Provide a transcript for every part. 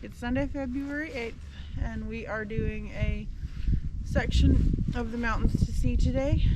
It's Sunday, February 8th, and we are doing a section of the mountains to see today.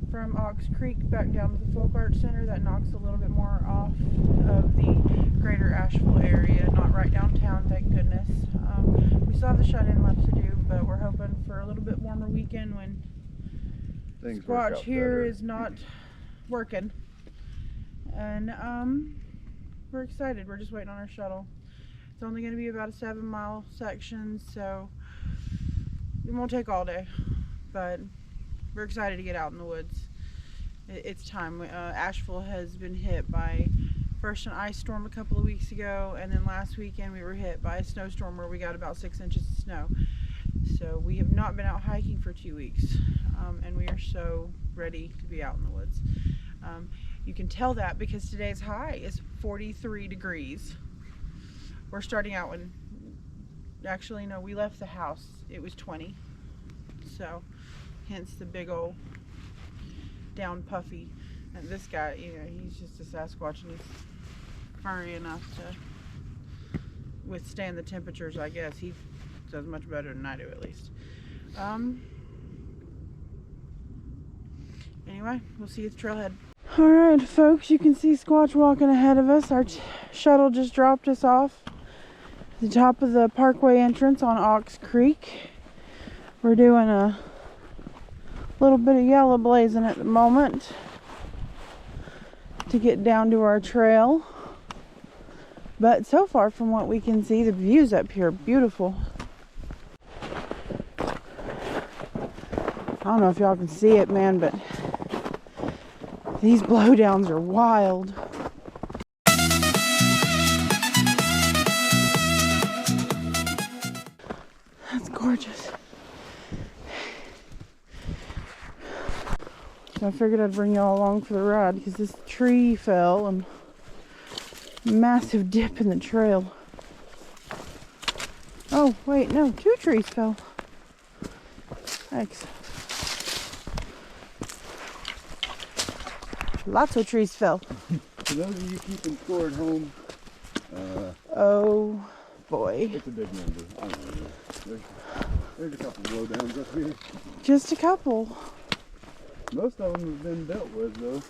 From Ox Creek back down to the Folk Arts Center. That knocks a little bit more off of the greater Asheville area, not right downtown, thank goodness. We still have the shut-in left to do, but we're hoping for a little bit warmer weekend when things Squatch here better. is not working. And we're excited. We're just waiting on our shuttle. It's only going to be about a 7-mile section, so it won't take all day, but we're excited to get out in the woods. It's time. Asheville has been hit by first an ice storm a couple of weeks ago, and then last weekend we were hit by a snowstorm where we got about 6 inches of snow. So we have not been out hiking for 2 weeks, and we are so ready to be out in the woods. You can tell that because today's high is 43 degrees. We're starting out when, actually no, we left the house, it was 20. So hence the big old down puffy. And this guy, you know, he's just a Sasquatch and he's furry enough to withstand the temperatures, I guess. He does much better than I do, at least. Anyway, we'll see you at the trailhead. Alright folks, you can see Squatch walking ahead of us. Our shuttle just dropped us off at the top of the parkway entrance on Ox Creek. We're doing a little bit of yellow blazing at the moment to get down to our trail. But so far from what we can see, the views up here are beautiful. I don't know if y'all can see it, man, but these blowdowns are wild. That's gorgeous. So I figured I'd bring y'all along for the ride because this tree fell and massive dip in the trail. Oh, wait, no, 2 trees fell. Thanks. Lots of trees fell. For those of you keeping score at home, oh boy. it's a big number. I don't know. There's a couple blowdowns up here. Just a couple. Most of them have been dealt with, though.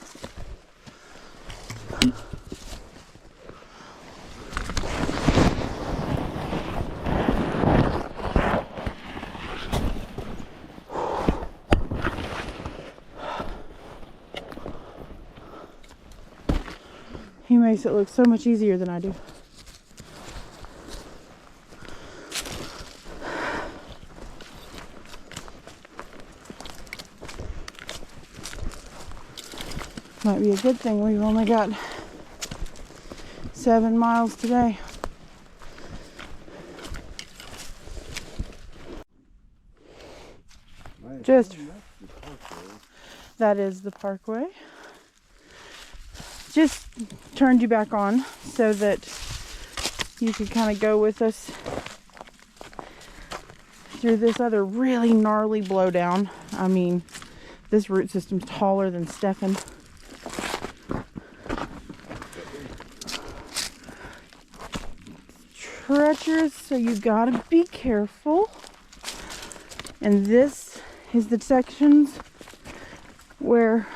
He makes it look so much easier than I do. Might be a good thing we've only got 7 miles today. That is the parkway. Just turned you back on so that you could kind of go with us through this other really gnarly blowdown. I mean, this root system's taller than Stefan. Treacherous, so you gotta be careful. And this is the sections where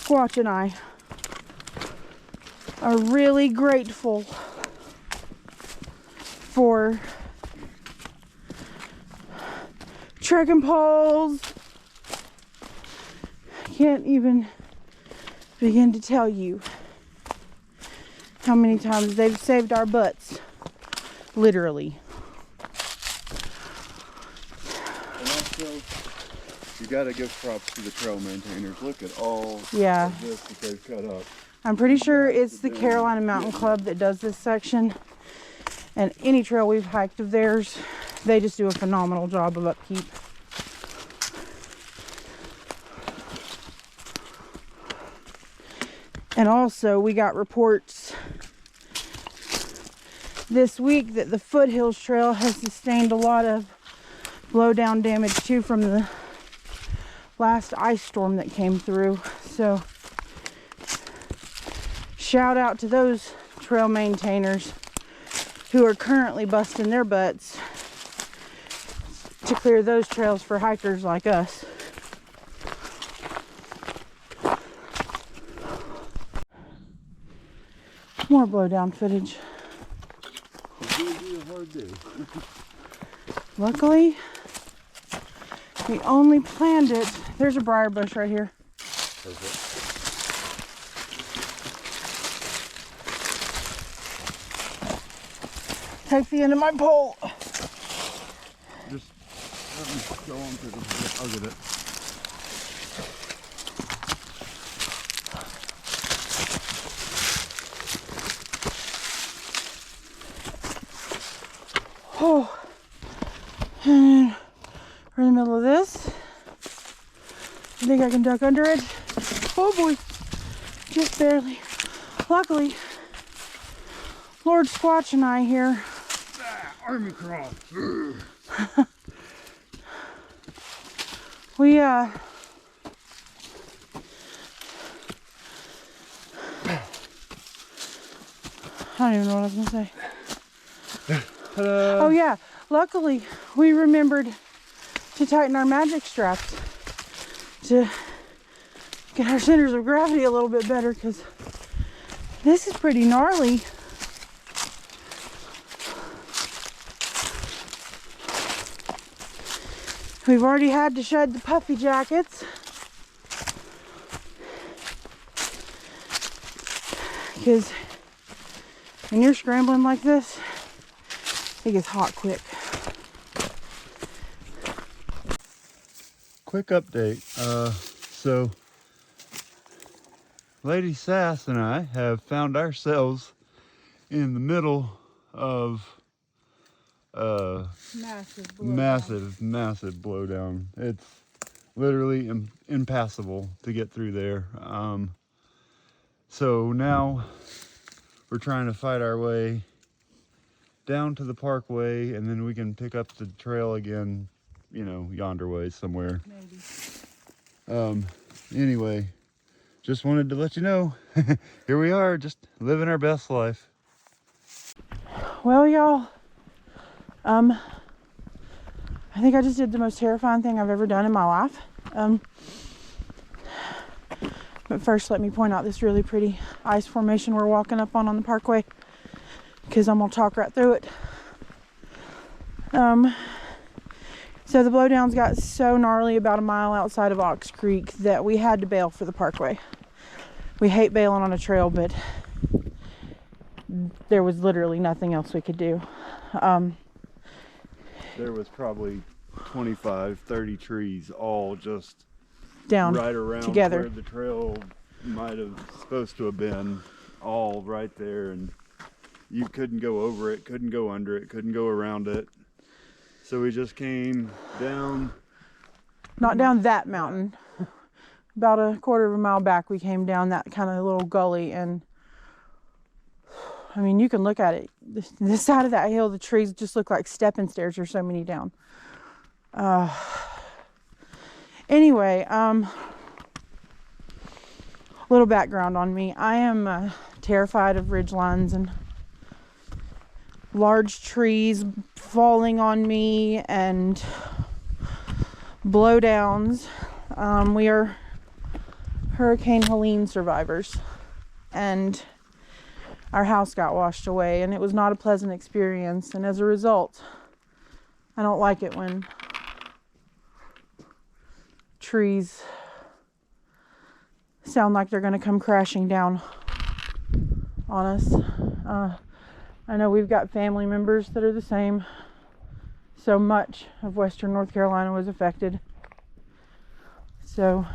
Squatch and I are really grateful for trekking poles. I can't even begin to tell you how many times they've saved our butts, literally. And also, you gotta give props to the trail maintainers. Look at all of this that they've cut up. I'm pretty sure it's the Carolina Mountain Club that does this section. And any trail we've hiked of theirs, they just do a phenomenal job of upkeep. And also, we got reports this week that the Foothills Trail has sustained a lot of blowdown damage too from the last ice storm that came through. So shout out to those trail maintainers who are currently busting their butts to clear those trails for hikers like us. More blowdown footage. It's gonna be a hard day. Luckily, we only planned it. There's a briar bush right here. Perfect. Take the end of my pole. Just let me go on to the. I'll get it. Oh, and we're in the middle of this. I think I can duck under it. Oh boy, just barely. Luckily, Lord Squatch and I here. Army crawl. We I don't even know what I was gonna say. Oh yeah, luckily we remembered to tighten our magic straps to get our centers of gravity a little bit better, because this is pretty gnarly. We've already had to shed the puffy jackets because when you're scrambling like this, it gets hot quick. Quick update. So Lady Sass and I have found ourselves in the middle of massive blowdown. It's literally impassable to get through there. So now we're trying to fight our way down to the parkway, and then we can pick up the trail again, you know, yonder way somewhere. Maybe. Anyway, just wanted to let you know, here we are, just living our best life. Well, y'all, I think I just did the most terrifying thing I've ever done in my life. But first, let me point out this really pretty ice formation we're walking up on the parkway, because I'm gonna talk right through it. So the blowdowns got so gnarly about a mile outside of Ox Creek that we had to bail for the parkway. We hate bailing on a trail, but there was literally nothing else we could do. There was probably 25, 30 trees all just Down right around together where the trail might have supposed to have been, all right there, and you couldn't go over it, couldn't go under it, couldn't go around it. So we just came down. Not down that mountain. About a quarter of a mile back, we came down that kind of little gully, and I mean, you can look at it. This side of that hill, the trees just look like stepping stairs. There's so many down. Anyway, little background on me. I am terrified of ridgelines and large trees falling on me and blowdowns. We are Hurricane Helene survivors, and our house got washed away, and it was not a pleasant experience. And as a result, I don't like it when trees sound like they're going to come crashing down on us. I know we've got family members that are the same. So much of western North Carolina was affected. So,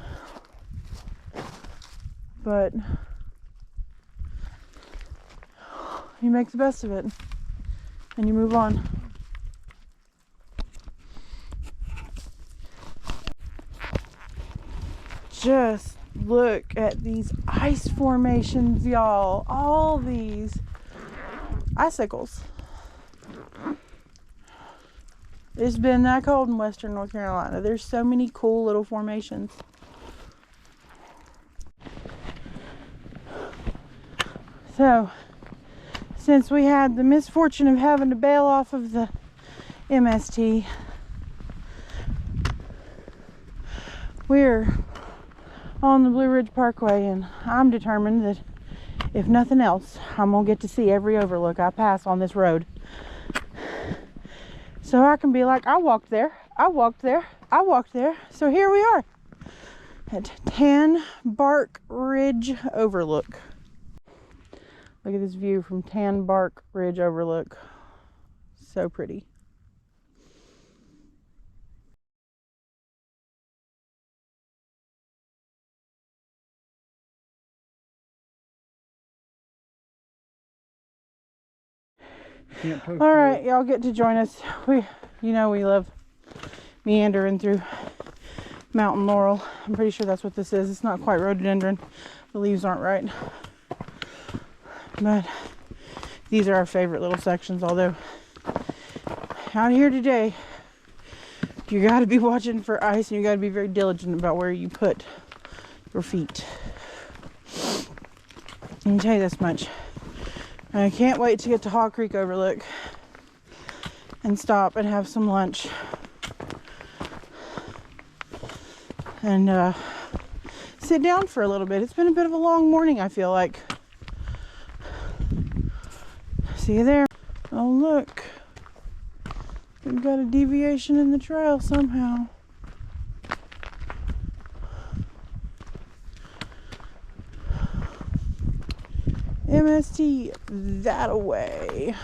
but you make the best of it and you move on. Just look at these ice formations, y'all. All these icicles. It's been that cold in western North Carolina. There's so many cool little formations. So, since we had the misfortune of having to bail off of the MST, we're on the Blue Ridge Parkway, and I'm determined that if nothing else, I'm gonna get to see every overlook I pass on this road. So I can be like, I walked there, I walked there, I walked there. So here we are at Tan Bark Ridge Overlook. Look at this view from Tan Bark Ridge Overlook. So pretty. All right, y'all get to join us. We love meandering through Mountain Laurel. I'm pretty sure that's what this is. It's not quite rhododendron. The leaves aren't right. But these are our favorite little sections, although out here today, you got to be watching for ice, and you got to be very diligent about where you put your feet. I can tell you this much. I can't wait to get to Haw Creek Overlook and stop and have some lunch and sit down for a little bit. It's been a bit of a long morning, I feel like. See you there. Oh, look. We've got a deviation in the trail somehow. MST that away.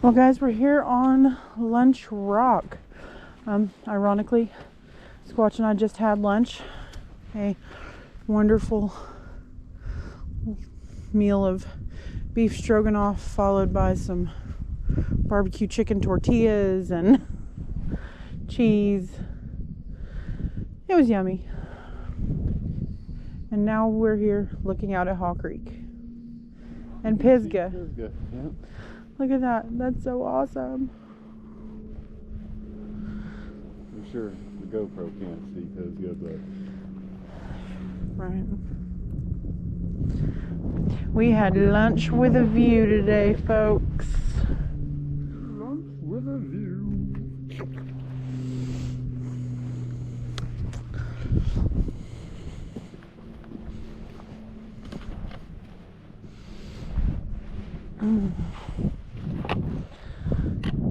Well, guys, we're here on Lunch Rock. Ironically, Squatch and I just had lunch. A wonderful meal of beef stroganoff, followed by some barbecue chicken tortillas and cheese. It was yummy. And now we're here looking out at Haw Creek and Pisgah. Pisgah, yeah. Look at that. That's so awesome. For sure, the GoPro can't see Pisgah, but... Right. We had lunch with a view today, folks. Lunch with a view.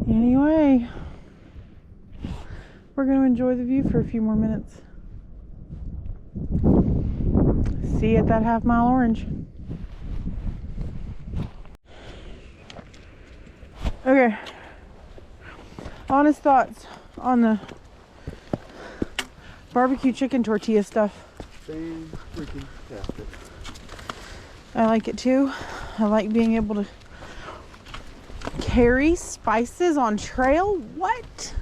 Anyway, we're going to enjoy the view for a few more minutes. See you at that half mile orange. Okay. Honest thoughts on the barbecue chicken tortilla stuff. Fan freaking tastic. I like it too. I like being able to carry spices on trail. What?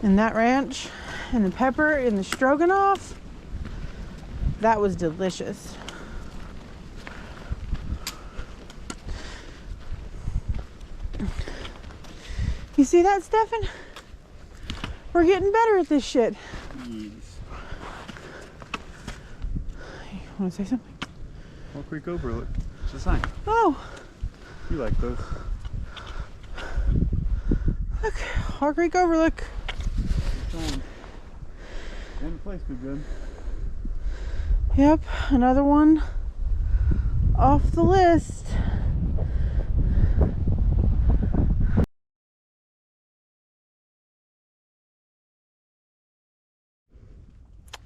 And that ranch and the pepper and the stroganoff, that was delicious. You see that, Stefan? We're getting better at this shit. Yes. You want to say something? Hall Creek Overlook. It's a sign. Oh, You like those? look, Hall Creek Overlook. Sign. And the place was good. Yep, another one off the list.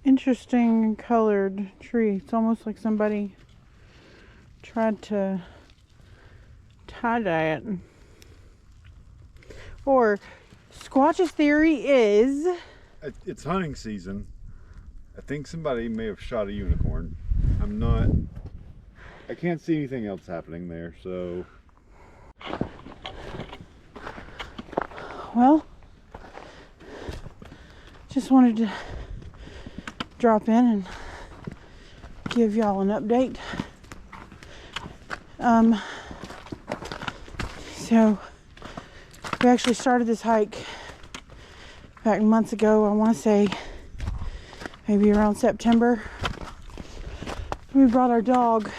Interesting colored tree. It's almost like somebody tried to tie-dye it. Or Squatch's theory is It's hunting season. I think somebody may have shot a unicorn. I can't see anything else happening there, so. well, just wanted to drop in and give y'all an update. So we actually started this hike back months ago. I want to say maybe around September. We brought our dog,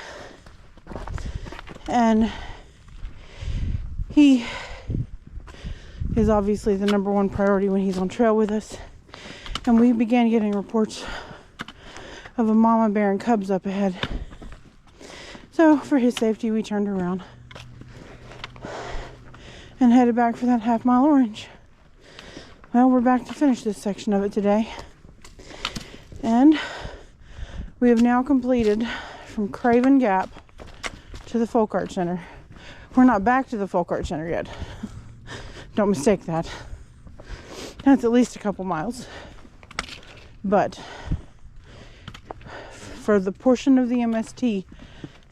and he is obviously the number one priority when he's on trail with us. And we began getting reports of a mama bear and cubs up ahead. So for his safety, we turned around and headed back for that half-mile orange. Well, we're back to finish this section of it today. And we have now completed from Craven Gap to the Folk Art Center. We're not back to the Folk Art Center yet. Don't mistake that. That's at least a couple miles. But for the portion of the MST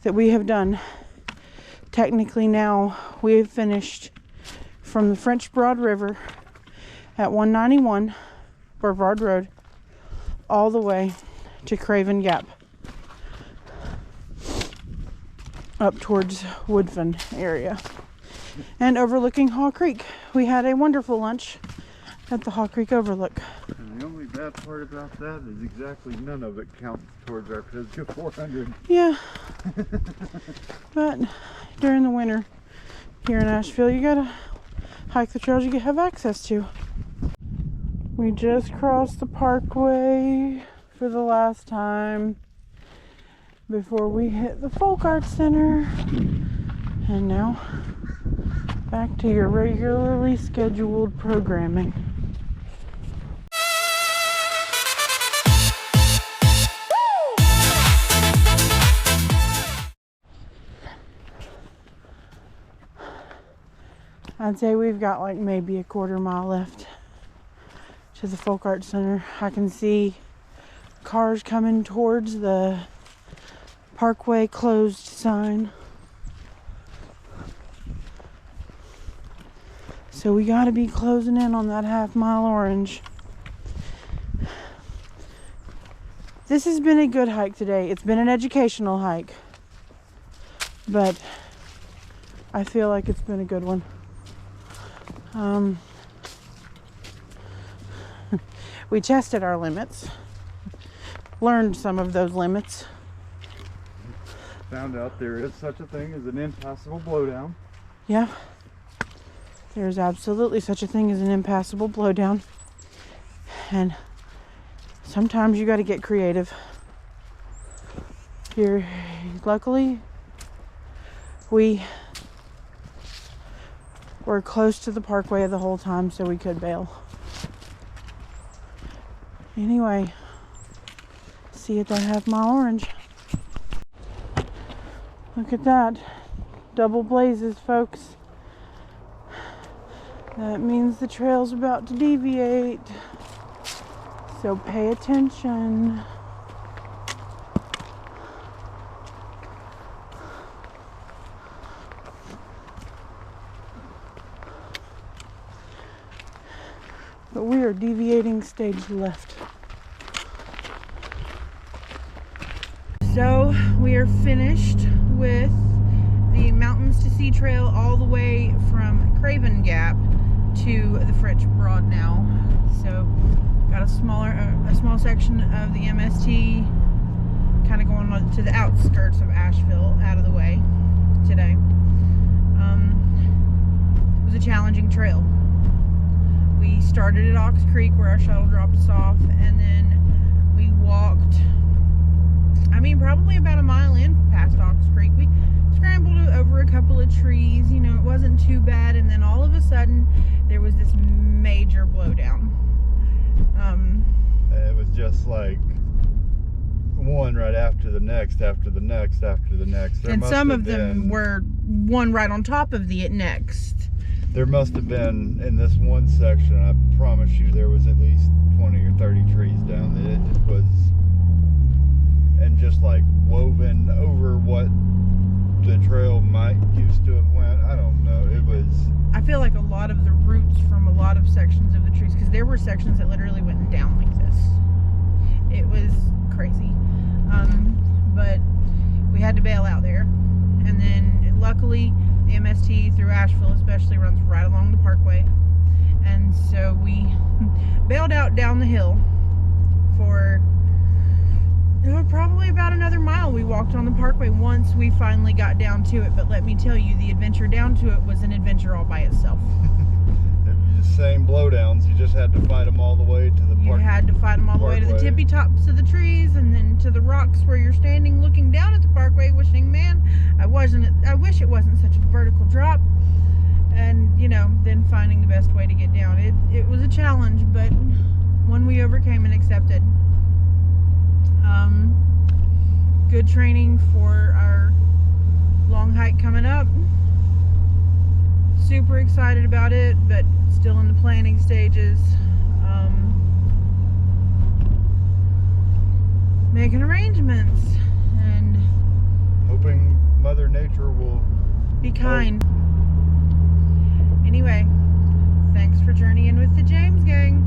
that we have done, technically now we have finished from the French Broad River at 191 Brevard Road all the way to Craven Gap up towards Woodfin area and overlooking Hall Creek. We had a wonderful lunch at the Hall Creek Overlook. And the only bad part about that is exactly none of it counts towards our Pisgah 400. Yeah. But during the winter here in Asheville, you gotta hike the trails you have access to. We just crossed the parkway for the last time before we hit the Folk Art Center. And now back to your regularly scheduled programming. I'd say we've got like maybe a quarter mile left to the Folk Art Center. I can see cars coming towards the Parkway closed sign. So we gotta be closing in on that half-mile orange. This has been a good hike today. It's been an educational hike, but I feel like it's been a good one. We tested our limits, learned some of those limits. Found out there is such a thing as an impassable blowdown. Yeah, there's absolutely such a thing as an impassable blowdown. And sometimes you got to get creative. Luckily, we were close to the parkway the whole time, so we could bail. Anyway, see you at that half-mile orange. Look at that. Double blazes, folks. That means the trail's about to deviate. So pay attention. But we are deviating stage left. So we are finished with the Mountains to Sea Trail all the way from Craven Gap to the French Broad now. So got a small section of the MST kind of going on to the outskirts of Asheville, out of the way today. It was a challenging trail. We started at Ox Creek where our shuttle dropped us off, and then we walked, probably about a mile in past Ox Creek. We scrambled over a couple of trees, it wasn't too bad, and then all of a sudden there was this major blowdown. It was just like one right after the next, after the next, after the next. And some of them were one right on top of the next. There must have been, in this one section, I promise you, there was at least 20 or 30 trees down there. It was, and just like woven over what the trail might used to have went. I don't know. It was. I feel like a lot of the roots from a lot of sections of the trees, because there were sections that literally went down like this. It was crazy. But we had to bail out there. And then luckily, the MST through Asheville especially runs right along the parkway. And so we bailed out down the hill for probably about another mile. We walked on the parkway once we finally got down to it, but let me tell you, the adventure down to it was an adventure all by itself. Same blowdowns, you just had to fight them all the way to the park. You had to fight them all the way to the tippy tops of the trees, and then to the rocks where you're standing looking down at the parkway wishing, man, I wish it wasn't such a vertical drop. And then finding the best way to get down. It was a challenge, but one we overcame and accepted. Good training for our long hike coming up. Super excited about it, but still in the planning stages. Making arrangements and hoping Mother Nature will be kind. Anyway, thanks for journeying with the James Gang.